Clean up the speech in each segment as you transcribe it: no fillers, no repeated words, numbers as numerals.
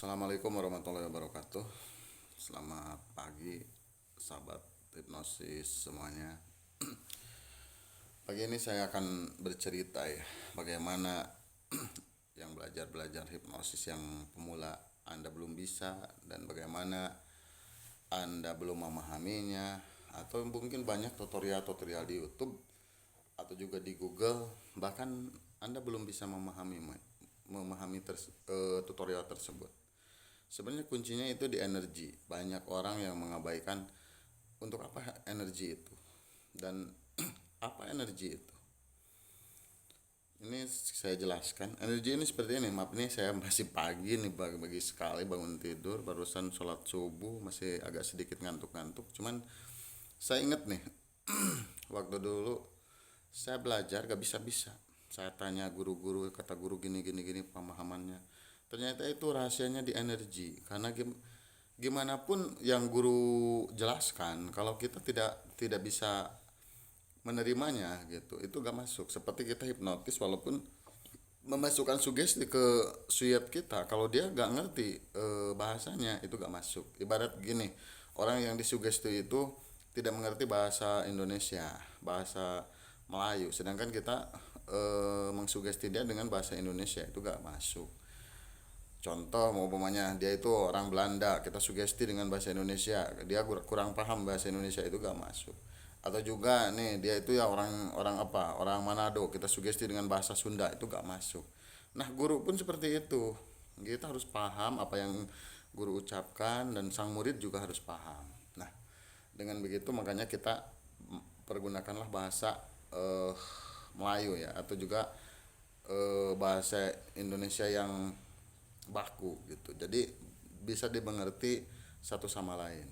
Assalamualaikum warahmatullahi wabarakatuh. Selamat pagi, sahabat hipnosis semuanya. Pagi ini saya akan bercerita ya, bagaimana yang belajar hipnosis yang pemula Anda belum bisa, dan bagaimana Anda belum memahaminya, atau mungkin banyak tutorial-tutorial di YouTube atau juga di Google, bahkan Anda belum bisa memahami tutorial tersebut. Sebenarnya kuncinya itu di energi. Banyak orang yang mengabaikan untuk apa energi itu. Dan apa energi itu? Ini saya jelaskan. Energi ini seperti ini. Maaf nih, saya masih pagi nih, pagi sekali bangun tidur, barusan sholat subuh, masih agak sedikit ngantuk-ngantuk. Cuman saya ingat nih, waktu dulu saya belajar gak bisa-bisa. Saya tanya guru-guru, kata guru gini gini gini pemahamannya. Ternyata itu rahasianya di energi. Karena gimana pun yang guru jelaskan, kalau kita tidak bisa menerimanya gitu, itu gak masuk. Seperti kita hipnotis, walaupun memasukkan sugesti ke suyat kita, kalau dia gak ngerti bahasanya, itu gak masuk. Ibarat gini, orang yang disugesti itu tidak mengerti bahasa Indonesia, bahasa Melayu, sedangkan kita mengsugesti dia dengan bahasa Indonesia, itu gak masuk. Contoh mau umpamanya dia itu orang Belanda, kita sugesti dengan bahasa Indonesia, dia kurang paham bahasa Indonesia, itu gak masuk. Atau juga nih dia itu ya orang orang apa, orang Manado, kita sugesti dengan bahasa Sunda, itu gak masuk. Nah, guru pun seperti itu. Kita harus paham apa yang guru ucapkan, dan sang murid juga harus paham. Nah, dengan begitu makanya kita pergunakanlah bahasa eh, Melayu ya, atau juga bahasa Indonesia yang baku gitu. Jadi bisa dimengerti satu sama lain.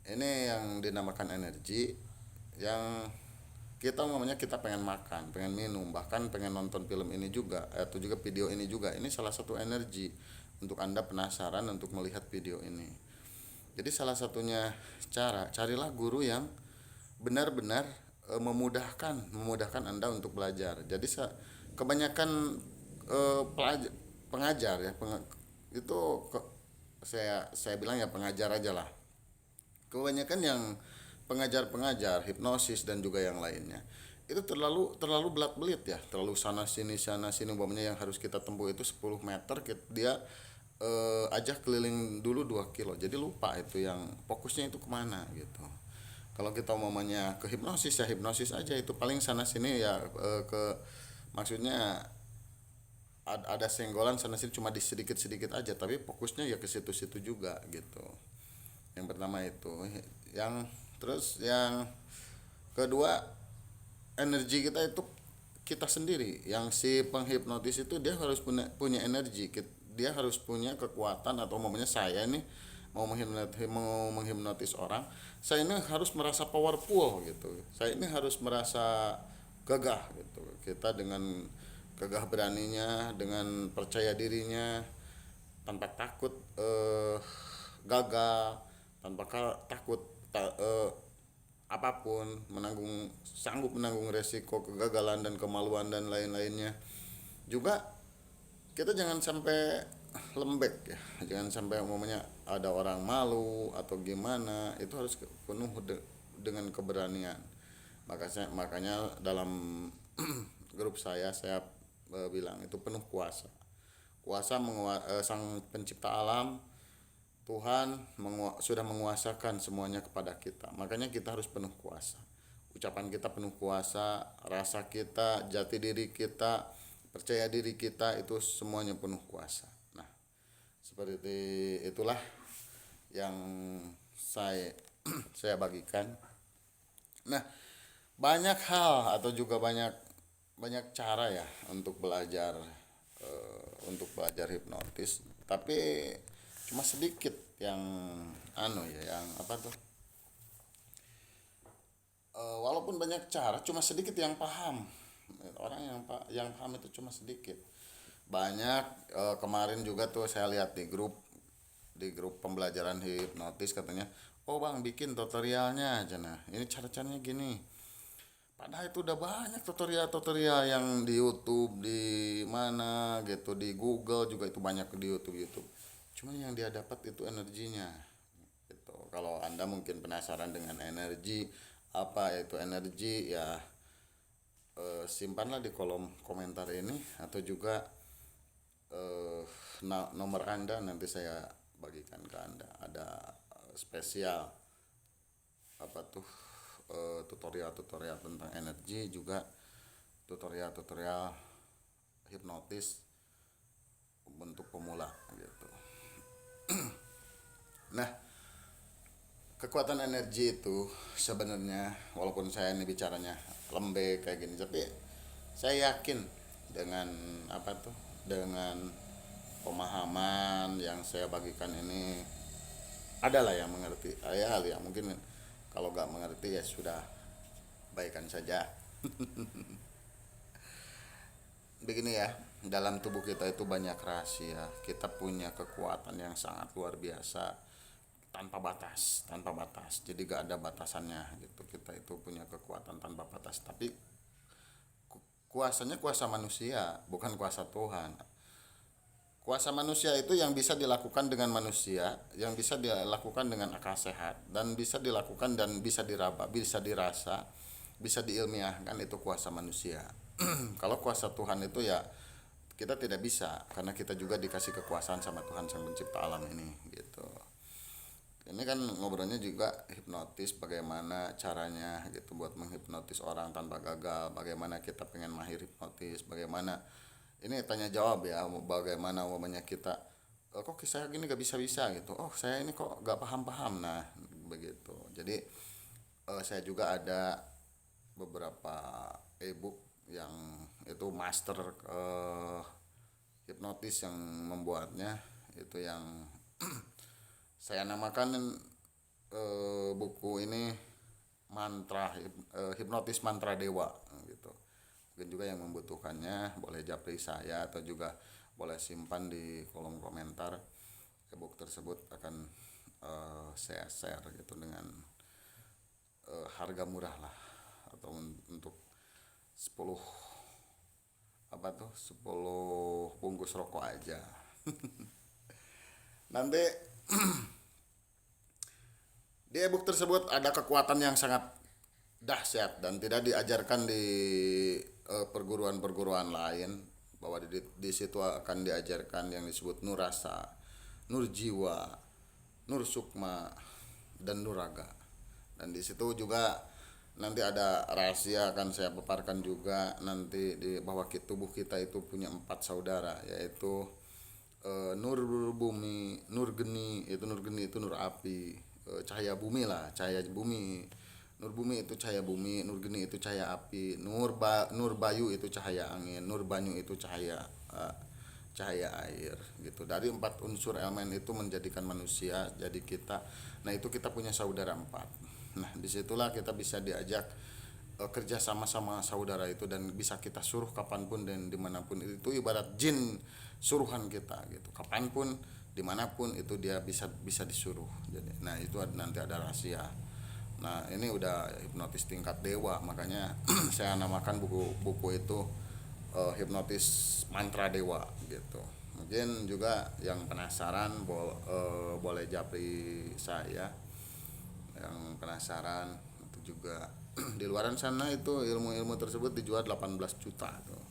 Ini yang dinamakan energi, yang kita umumnya kita pengen makan, pengen minum, bahkan pengen nonton film ini juga, atau juga video ini juga. Ini salah satu energi untuk Anda penasaran untuk melihat video ini. Jadi salah satunya cara, carilah guru yang benar-benar memudahkan Anda untuk belajar. Jadi kebanyakan pengajar ya, itu saya bilang ya pengajar aja lah. Kebanyakan yang pengajar-pengajar hipnosis dan juga yang lainnya itu terlalu terlalu belat-belit ya, terlalu sana sini umpamanya yang harus kita tempuh itu 10 meter, dia ajak keliling dulu 2 kilo, jadi lupa itu yang fokusnya itu kemana gitu. Kalau kita umpamanya ke hipnosis ya hipnosis aja, itu paling sana sini ya, maksudnya ada senggolan sana sini cuma di sedikit-sedikit aja, tapi fokusnya ya ke situ-situ juga gitu. Yang pertama itu, yang terus yang kedua, energi kita itu kita sendiri. Yang si penghipnotis itu dia harus punya energi, dia harus punya kekuatan. Atau momennya saya nih mau menghipnotis orang, saya ini harus merasa powerful gitu, saya ini harus merasa gagah gitu. Kita dengan gagah beraninya, dengan percaya dirinya, tanpa takut gagal, tanpa takut apapun, sanggup menanggung resiko kegagalan dan kemaluan dan lain-lainnya. Juga kita jangan sampai lembek ya, jangan sampai umumnya ada orang malu atau gimana, itu harus penuh dengan keberanian. Makanya dalam grup saya bilang itu penuh kuasa. Kuasa sang pencipta alam, Tuhan sudah menguasakan semuanya kepada kita. Makanya kita harus penuh kuasa. Ucapan kita penuh kuasa, rasa kita, jati diri kita, percaya diri kita, itu semuanya penuh kuasa. Nah, seperti itulah yang saya saya bagikan. Nah, banyak hal atau juga banyak banyak cara ya untuk belajar hipnotis, tapi cuma sedikit yang yang apa tuh, walaupun banyak cara, cuma sedikit yang paham. Orang yang paham itu cuma sedikit. Banyak, kemarin juga tuh saya lihat di grup pembelajaran hipnotis, katanya, oh bang bikin tutorialnya aja, nah ini cara-caranya gini. Padahal itu udah banyak tutorial-tutorial yang di YouTube, di mana gitu, di Google juga itu banyak di YouTube. Cuman yang dia dapat itu energinya. Gitu. Kalau Anda mungkin penasaran dengan energi, apa itu energi, ya simpanlah di kolom komentar ini, atau juga eh, nomor Anda nanti saya bagikan ke Anda. Ada spesial apa tuh, tutorial-tutorial tentang energi, juga tutorial-tutorial hipnotis untuk pemula gitu. Nah, kekuatan energi itu sebenarnya, walaupun saya ini bicaranya lembek kayak gini, tapi saya yakin dengan apa tuh, dengan pemahaman yang saya bagikan ini adalah yang mengerti. Ya, yang mungkin kalau nggak mengerti ya sudah, baikan saja. Begini ya, dalam tubuh kita itu banyak rahasia. Kita punya kekuatan yang sangat luar biasa, tanpa batas, tanpa batas. Jadi gak ada batasannya gitu. Kita itu punya kekuatan tanpa batas. Tapi kuasanya kuasa manusia, bukan kuasa Tuhan. Kuasa manusia itu yang bisa dilakukan dengan manusia, yang bisa dilakukan dengan akal sehat, dan bisa dilakukan dan bisa diraba, bisa dirasa, bisa diilmiahkan, itu kuasa manusia. Kalau kuasa Tuhan itu ya kita tidak bisa, karena kita juga dikasih kekuasaan sama Tuhan sang pencipta alam ini gitu. Ini kan ngobrolnya juga hipnotis, bagaimana caranya gitu buat menghipnotis orang tanpa gagal, bagaimana kita pengen mahir hipnotis, bagaimana ini tanya jawab ya, bagaimana umumnya kita kok saya gini gak bisa-bisa gitu, oh saya ini kok gak paham-paham, nah begitu. Jadi saya juga ada beberapa ebook yang itu master hipnotis yang membuatnya, itu yang saya namakan buku ini mantra, hipnotis mantra dewa gitu. Mungkin juga yang membutuhkannya boleh japri saya, atau juga boleh simpan di kolom komentar. Ebook tersebut akan saya share gitu dengan harga murah lah, atau untuk 10 apa tuh, 10 bungkus rokok aja. Nanti di ebook tersebut ada kekuatan yang sangat dahsyat dan tidak diajarkan di perguruan-perguruan lain, bahwa di situ akan diajarkan yang disebut nurasa, nur jiwa, nur sukma, dan nuraga. Dan di situ juga nanti ada rahasia akan saya paparkan juga nanti, di bahwa tubuh kita itu punya 4 saudara, yaitu nur bumi, nur geni, itu nur api, cahaya bumi lah, cahaya bumi. Nur bumi itu cahaya bumi, nur geni itu cahaya api, nur bayu itu cahaya angin, nur banyu itu cahaya cahaya air gitu. Dari 4 unsur elemen itu menjadikan manusia jadi kita. Nah, itu kita punya saudara 4. Nah, disitulah kita bisa diajak kerja sama saudara itu, dan bisa kita suruh kapanpun dan dimanapun. Itu ibarat jin suruhan kita gitu, kapanpun dimanapun itu dia bisa bisa disuruh. Jadi nah itu nanti ada rahasia. Nah, ini udah hipnotis tingkat dewa, makanya saya namakan buku itu hipnotis mantra dewa gitu. Mungkin juga yang penasaran boleh japri saya, yang penasaran itu juga. Di luaran sana itu ilmu-ilmu tersebut dijual 18 juta tuh.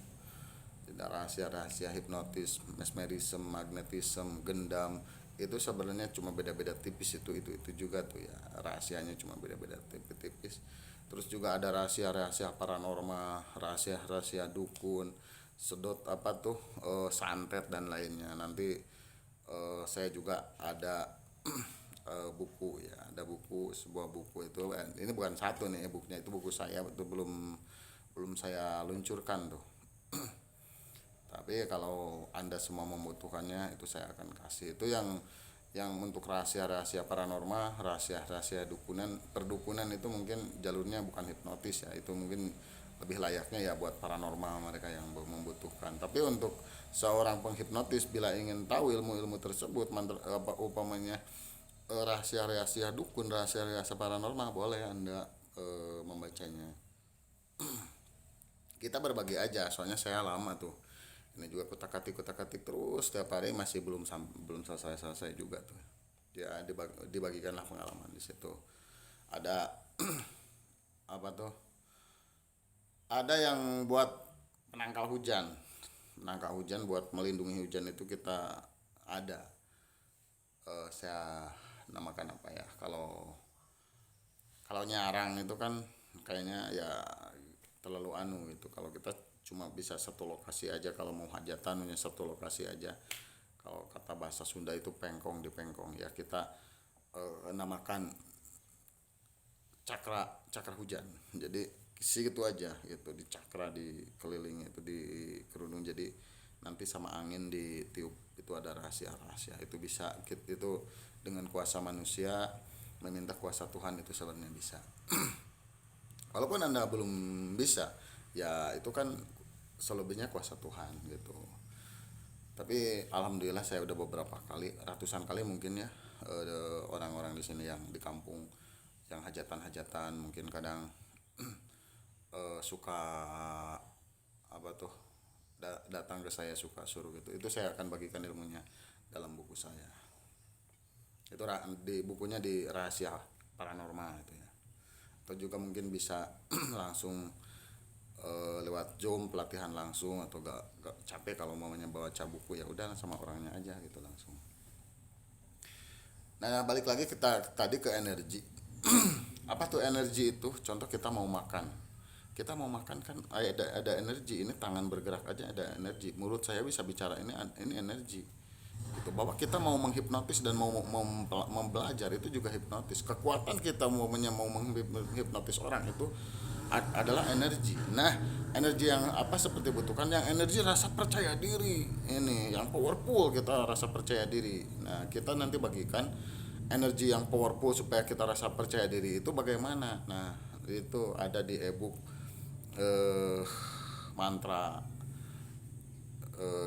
Tidak, rahasia-rahasia hipnotis, mesmerism, magnetism, gendam, itu sebenarnya cuma beda-beda tipis, itu juga tuh ya, rahasianya cuma beda-beda tipis-tipis. Terus juga ada rahasia-rahasia paranormal, rahasia-rahasia dukun, sedot apa tuh, santet dan lainnya. Nanti saya juga ada buku ya, ada buku, sebuah buku itu, ini bukan satu nih bukunya, itu buku saya itu belum belum saya luncurkan tuh. Tapi kalau Anda semua membutuhkannya, itu saya akan kasih. Itu yang untuk rahasia-rahasia paranormal, rahasia-rahasia dukunan, perdukunan, itu mungkin jalurnya bukan hipnotis ya. Itu mungkin lebih layaknya ya buat paranormal, mereka yang membutuhkan. Tapi untuk seorang penghipnotis bila ingin tahu ilmu-ilmu tersebut, apa upamanya rahasia-rahasia dukun, rahasia-rahasia paranormal, boleh Anda membacanya. kita berbagi aja, soalnya saya lama tuh ini juga kutak-atik terus setiap hari masih belum selesai juga tuh. Dia dibagikanlah pengalaman di situ. Ada apa tuh, ada yang buat penangkal hujan. Penangkal hujan buat melindungi hujan itu kita ada. Saya namakan apa ya, kalau kalau nyarang itu kan kayaknya ya terlalu anu gitu. Kalau kita cuma bisa satu lokasi aja, kalau mau hajatan hanya satu lokasi aja. Kalau kata bahasa Sunda itu pengkong, di pengkong ya kita namakan cakra cakra hujan. Jadi situ aja gitu, di cakra, di keliling itu, di kerudung. Jadi nanti sama angin ditiup itu ada rahasia-rahasia. Itu bisa itu dengan kuasa manusia meminta kuasa Tuhan itu sebenarnya bisa. Walaupun Anda belum bisa, ya itu kan selebihnya kuasa Tuhan gitu. Tapi alhamdulillah saya udah beberapa kali, ratusan kali mungkin ya, orang-orang di sini yang di kampung yang hajatan-hajatan mungkin kadang suka apa tuh, datang ke saya suka suruh gitu. Itu saya akan bagikan ilmunya dalam buku saya. Itu di bukunya di rahasia paranormal itu ya. Atau juga mungkin bisa langsung lewat Zoom pelatihan langsung, atau gak capek kalau mamanya baca buku ya udah sama orangnya aja gitu langsung. Nah, balik lagi kita tadi ke energi. Apa tuh energi itu? Contoh kita mau makan. Kita mau makan kan ada energi, ini tangan bergerak aja ada energi. Mulut saya bisa bicara, ini energi. Gitu. Bahwa kita mau menghipnotis dan mau belajar itu juga hipnotis. Kekuatan kita mau menghipnotis orang itu adalah energi. Nah, energi yang apa seperti butuhkan, yang energi rasa percaya diri. Ini yang powerful, kita rasa percaya diri. Nah, kita nanti bagikan energi yang powerful supaya kita rasa percaya diri itu bagaimana. Nah, itu ada di ebook eh mantra,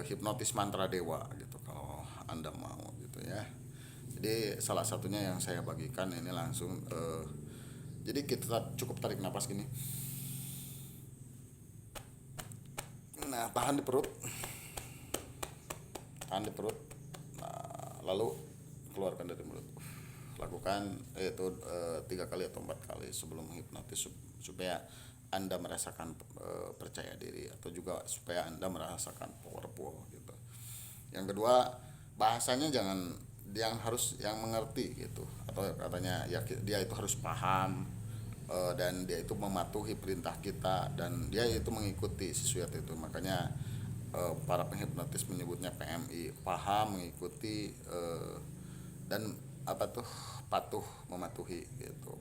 hipnotis mantra dewa gitu kalau Anda mau gitu ya. Jadi salah satunya yang saya bagikan ini langsung jadi kita cukup tarik napas gini. Nah, tahan di perut. Tahan di perut. Nah, lalu keluarkan dari mulut. Lakukan itu 3 kali atau 4 kali sebelum hipnotis supaya Anda merasakan percaya diri, atau juga supaya Anda merasakan powerful gitu. Yang kedua, bahasanya jangan yang harus yang mengerti gitu, atau katanya ya dia itu harus paham, dan dia itu mematuhi perintah kita dan dia itu mengikuti sesuatu itu. Makanya para penghipnotis menyebutnya PMI, paham, mengikuti, dan apa tuh, patuh, mematuhi gitu.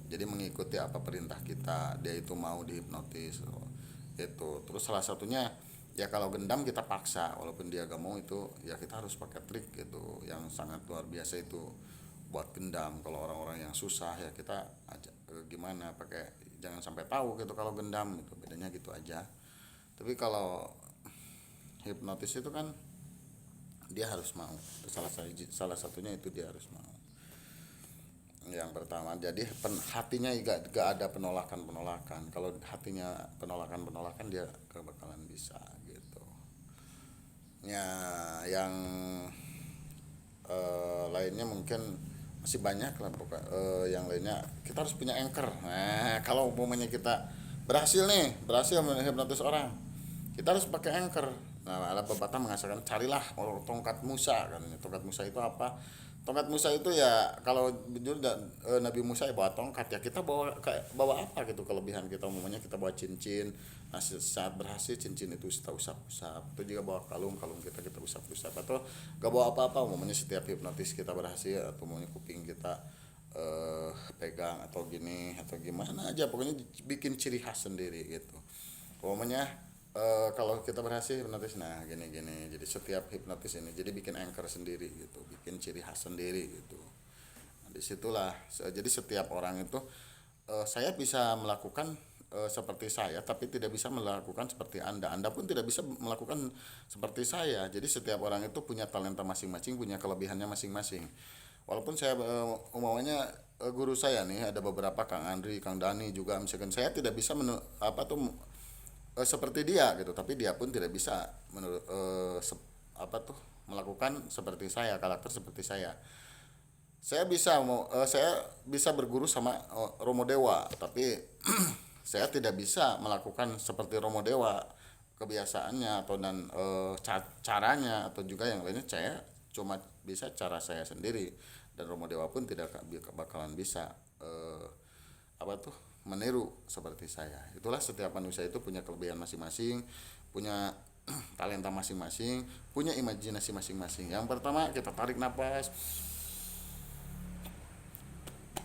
Jadi mengikuti apa perintah kita, dia itu mau dihipnotis itu. Terus salah satunya ya kalau gendam kita paksa, walaupun dia gak mau itu ya kita harus pakai trik gitu yang sangat luar biasa itu buat gendam. Kalau orang-orang yang susah ya kita aja gimana, pakai, jangan sampai tahu gitu kalau gendam itu, bedanya gitu aja. Tapi kalau hipnotis itu kan dia harus mau, salah satunya itu dia harus mau. Yang pertama, jadi hatinya gak ada penolakan. Kalau hatinya penolakan dia kebakalan bisa gitu ya. Yang lainnya mungkin masih banyak lah pokoknya. Yang lainnya kita harus punya anchor. Nah, kalau umpamanya kita berhasil menghipnotis orang, kita harus pakai anchor. Nah, ala pepatah mengatakan carilah tongkat Musa katanya. Tongkat Musa itu apa? Tongkat Musa itu ya kalau jujur Nabi Musa ya bawa tongkat, ya kita bawa apa gitu kelebihan kita, umumnya kita bawa cincin. Nah, saat berhasil cincin itu kita usap-usap. Itu juga bawa kalung kita usap-usap. Atau gak bawa apa-apa, umumnya setiap hipnotis kita berhasil, atau umumnya kuping kita pegang atau gini atau gimana aja, pokoknya bikin ciri khas sendiri gitu. Umumnya kalau kita berhasil hipnotis, nah gini-gini, jadi setiap hipnotis ini jadi bikin anchor sendiri gitu, bikin ciri khas sendiri gitu. Nah, disitulah jadi setiap orang itu saya bisa melakukan seperti saya, tapi tidak bisa melakukan seperti Anda pun tidak bisa melakukan seperti saya. Jadi setiap orang itu punya talenta masing-masing, punya kelebihannya masing-masing. walaupun saya umumnya guru saya nih ada beberapa, Kang Andri, Kang Dani juga, misalkan saya tidak bisa seperti dia gitu, tapi dia pun tidak bisa menurut melakukan seperti saya, karakter seperti saya. Saya bisa berguru sama Romo Dewa, tapi saya tidak bisa melakukan seperti Romo Dewa kebiasaannya atau caranya atau juga yang lainnya. Saya cuma bisa cara saya sendiri, dan Romo Dewa pun tidak bakalan bisa meniru seperti saya. Itulah, setiap manusia itu punya kelebihan masing-masing, punya talenta masing-masing, punya imajinasi masing-masing. Yang pertama, kita tarik nafas,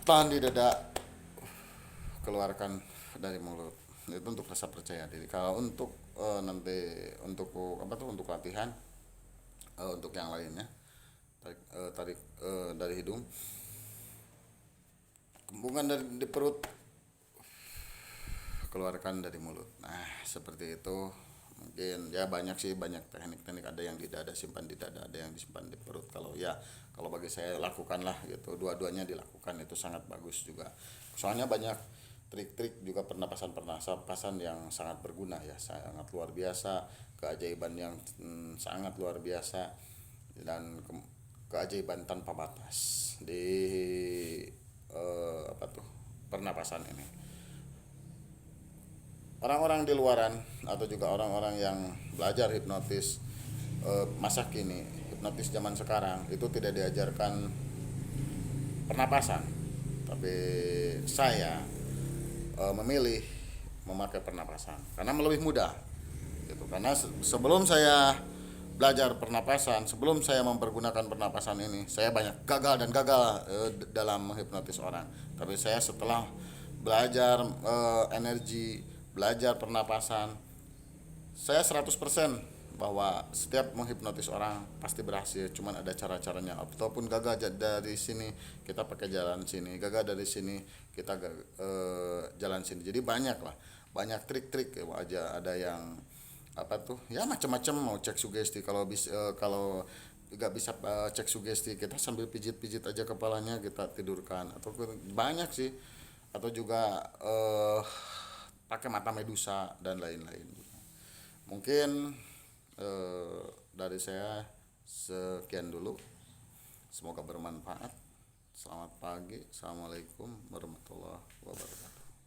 tahan di dada, keluarkan dari mulut. Itu untuk rasa percaya diri. Kalau untuk nanti untuk untuk latihan, untuk yang lainnya, tarik dari hidung, kembungan dari di perut, keluarkan dari mulut. Nah, seperti itu. Mungkin ya banyak sih, banyak teknik-teknik, ada yang di dada, simpan di dada, ada yang disimpan di perut. Kalau bagi saya, lakukanlah gitu, dua-duanya dilakukan, itu sangat bagus juga. Soalnya banyak trik-trik juga, pernapasan yang sangat berguna ya, sangat luar biasa, keajaiban yang sangat luar biasa, dan keajaiban tanpa batas di pernapasan ini. Orang-orang di luaran atau juga orang-orang yang belajar hipnotis masa kini, hipnotis zaman sekarang itu tidak diajarkan pernapasan, tapi saya memilih memakai pernapasan karena lebih mudah gitu. Karena sebelum saya belajar pernapasan, sebelum saya mempergunakan pernapasan ini, saya banyak gagal dan gagal dalam menghipnotis orang. Tapi saya setelah belajar energi, belajar pernapasan, saya 100% bahwa setiap menghipnotis orang pasti berhasil. Cuman ada cara-caranya. Ataupun gagal dari sini, kita pakai jalan sini, gagal dari sini, kita jalan sini. Jadi banyak lah, banyak trik-trik ya, ada yang ya macam-macam. Mau cek sugesti, kalau nggak bisa cek sugesti, kita sambil pijit-pijit aja kepalanya, kita tidurkan. Atau banyak sih, atau juga pakai mata medusa dan lain-lain. Mungkin dari saya sekian dulu, semoga bermanfaat. Selamat pagi, assalamualaikum warahmatullahi wabarakatuh.